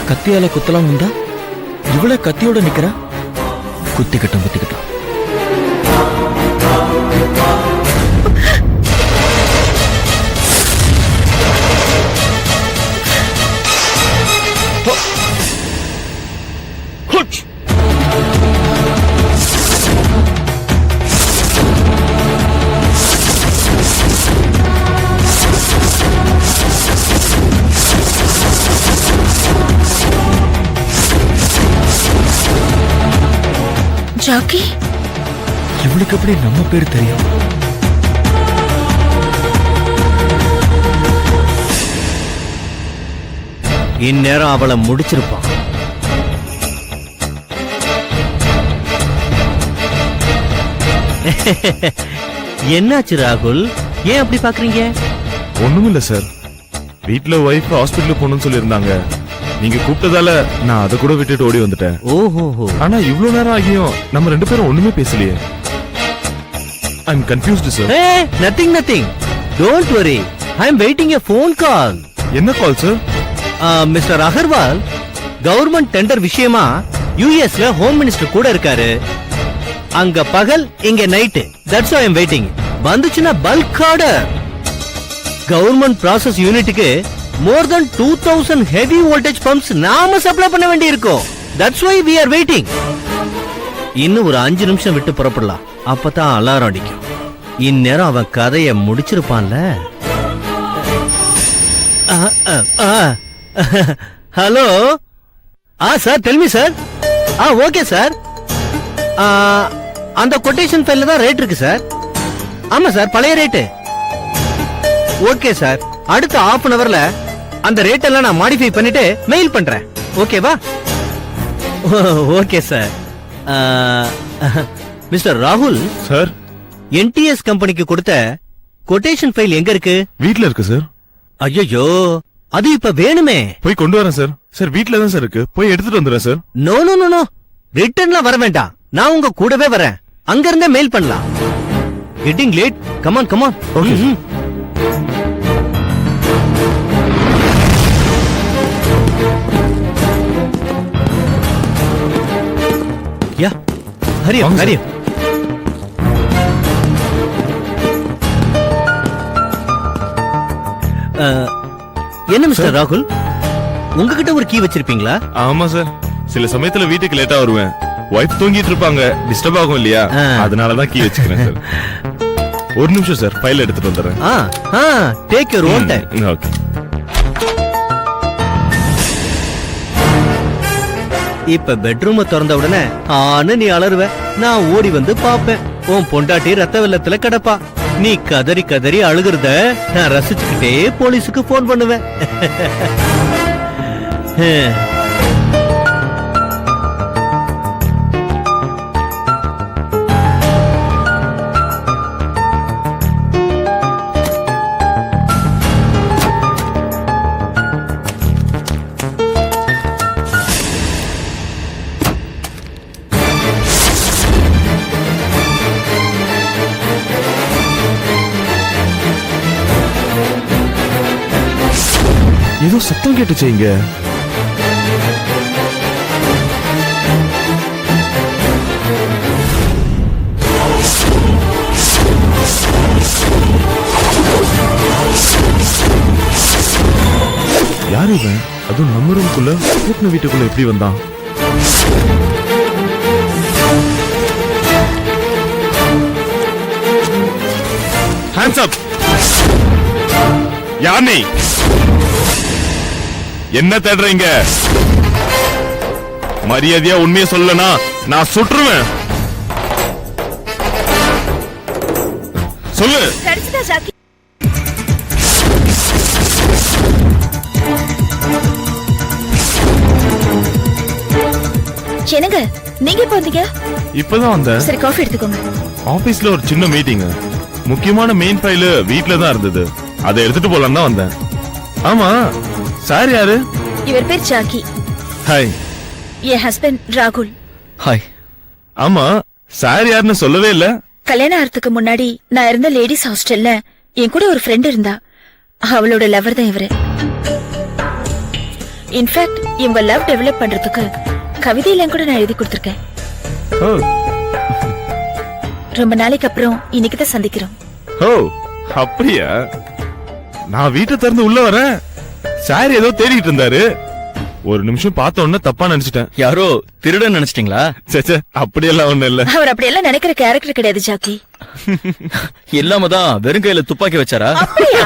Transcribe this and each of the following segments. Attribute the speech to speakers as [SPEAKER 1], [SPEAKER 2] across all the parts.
[SPEAKER 1] கத்தியால குத்தலாம் உண்டா? இவ்வளவு கத்தியோட நிக்கிறா. குத்திக்கட்டும் குத்திக்கட்டும்.
[SPEAKER 2] ஜாக்கி,
[SPEAKER 1] இவளுக்கு எப்படி நம்ம பேர் தெரியும்?
[SPEAKER 3] இந்நேரம் அவளை முடிச்சிருப்பான். என்னாச்சு ராகுல், ஏன் அப்படி பாக்குறீங்க?
[SPEAKER 4] ஒண்ணுமில்ல சார், வீட்டுல ஒய்ஃப் ஹாஸ்பிட்டல் போகணும்னு சொல்லியிருந்தாங்க. நீங்க கூப்பிட்டதால நான் அதை கூட விட்டுட்டு ஓடி வந்துட்டேன்.
[SPEAKER 3] ஓஹோ.
[SPEAKER 4] ஆனா இவ்வளவு நேரம் ஆகியும் நம்ம ரெண்டு பேரும் ஒண்ணுமே பேசலையே. I am confused sir.
[SPEAKER 3] Nothing nothing, don't worry, I am waiting a phone call.
[SPEAKER 4] என்ன call sir?
[SPEAKER 3] Mister Agarwal government tender விஷயமா யுஎஸ்ல ஹோம் மினிஸ்டர் கூட இருக்காரு. அங்க பகல், இங்க night. That's why I am waiting. வந்துச்சுன்னா பல்க் ஆர்டர். கவர்மெண்ட் ப்ராசஸ் யூனிட்டுக்கு more than 2000 heavy voltage pumps நாம சப்ளை பண்ண வேண்டி இருக்கும். That's why we are waiting. இன்னும் ஒரு 5 நிமிஷம் விட்டு புறப்படலாம், அப்பதான் அலாரம் அடிக்கும். இந்நேரம் அவன் கதையை முடிச்சிருப்பான்ல. Hello. Sir, tell me sir. Okay sir. அந்த கொட்டேஷன் ஃபைல்ல தான் ரேட் இருக்கு சார். ஆமா சார், பழைய ரேட்டு. ஓகே சார், அடுத்த half an hourல அந்த ரேட் எல்லாம் நான் மாடிஃபை பண்ணிட்டு மெயில் பண்றேன். ஓகேவா? Okay sir. மிஸ்டர் ராகுல்
[SPEAKER 4] சார்,
[SPEAKER 3] என்டிஎஸ் கம்பெனிக்கு கொடுத்த கொட்டேஷன் ஃபைல் எங்க இருக்கு?
[SPEAKER 4] வீட்ல இருக்கு சார்.
[SPEAKER 3] ஐயோ, அது இப்ப வேணுமே.
[SPEAKER 4] போய் கொண்டு வரேன் சார். சார், வீட்ல தான் சார் இருக்கு, போய் எடுத்துட்டு வந்துடுறேன் sir.
[SPEAKER 3] No no no no, ரிட்டர்ன்ல வர வேண்டாம், நான் உங்க கூடவே வரேன். அங்க இருந்தே மெயில் பண்ணலாம். Getting late. Come on come on.
[SPEAKER 4] Okay.
[SPEAKER 3] Ya, hurry up hurry up. என்ன மிஸ்டர் ராகுல், உங்ககிட்ட ஒரு கீ வச்சிருப்பீங்களா?
[SPEAKER 4] ஆமா சார், சில சமயத்துல வீட்டுக்கு லேட்டா வருவேன். வைஃப் தூங்கிட்டு இருப்பாங்க, டிஸ்டர்ப் ஆகும் இல்லையா, அதனாலதான் கீ வச்சுக்கிறேன் சார். ஒரு நிமிஷம் சார், ஃபைல் எடுத்துட்டு வந்துடுறேன்.
[SPEAKER 3] Take your own time.
[SPEAKER 4] Okay.
[SPEAKER 3] இப்ப பெட்ரூம் திறந்த உடனே ஆனு நீ அலறுவ, நான் ஓடி வந்து பாப்பேன். உன் பொண்டாட்டி ரத்த வெள்ளத்துல கிடப்பா. நீ கதறி கதறி அழுகுறத நான் ரசிச்சுக்கிட்டே போலீஸுக்கு போன் பண்ணுவேன்.
[SPEAKER 4] ஏதோ சத்தம் கேட்டுச்சு இங்க. யாரு இவன்? அதுவும் நம்ம ரூம்குள்ள, கூட்டின வீட்டுக்குள்ள எப்படி வந்தான்? Hands up. யார் நீ? என்ன தேடுறீங்க? மரியாதையா உண்மையை சொல்லனா நான் சுற்றுவேன். சொல்லு.
[SPEAKER 2] என்னங்க, நீங்க எப்ப வந்தீங்க?
[SPEAKER 4] இப்பதான் வந்தேன்.
[SPEAKER 2] சரி, காஃபி எடுத்துக்கோங்க.
[SPEAKER 4] ஆபீஸ்ல ஒரு சின்ன மீட்டிங், முக்கியமான மெயின் ஃபைல் வீட்ல தான் இருந்தது, அதை எடுத்துட்டு போலாம் தான் வந்தேன். ஆமா, சார் யாரு?
[SPEAKER 2] இவர் பேர் ஜாக்கி.
[SPEAKER 4] ஹாய்.
[SPEAKER 2] என் ஹஸ்பண்ட் ராகுல்.
[SPEAKER 1] ஹாய்.
[SPEAKER 4] ஆமா, சார் யாருன்னு சொல்லவே இல்ல.
[SPEAKER 2] கல்யாணம் ஆகிறதுக்கு முன்னாடி நான் இருந்த லேடிஸ் ஹாஸ்டல்ல என் கூட ஒரு ஃப்ரெண்ட் இருந்தா, அவளோட லவர் தான் இவரு. இன்ஃபேக்ட் இவங்க லவ் டெவலப் பண்றதுக்கு கவிதையெல்லாம் கூட நான் எழுதி கொடுத்திருக்கேன்.
[SPEAKER 4] ஓ
[SPEAKER 2] ரொம்ப நாளைக்கு அப்புறம் இன்னைக்கு தான் சந்திக்கிறோம்.
[SPEAKER 4] ஓ அப்படியா? நான் வீட்டை திறந்து உள்ள வரேன், சார் ஏதோ தேடிட்டு இருந்தாரு. ஒரு நிமிஷம் பார்த்த உடனே தப்பா நினைச்சிட்டேன்.
[SPEAKER 1] யாரோ திருடன் நினைச்சிட்டீங்களா?
[SPEAKER 4] சேச்சே, அப்படியெல்லாம் ஒண்ணு இல்ல.
[SPEAKER 2] அவர் அப்படியெல்லாம் நினைக்கிற கேரக்டர் கிடையாது ஜாக்கி.
[SPEAKER 1] இல்லாம தான் வெறும் கையில துப்பாக்கி வச்சாரா?
[SPEAKER 2] அப்படியா?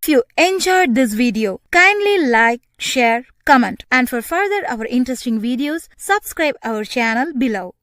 [SPEAKER 5] If you enjoyed this video, kindly like, share, comment, and for further our interesting videos, subscribe our channel below.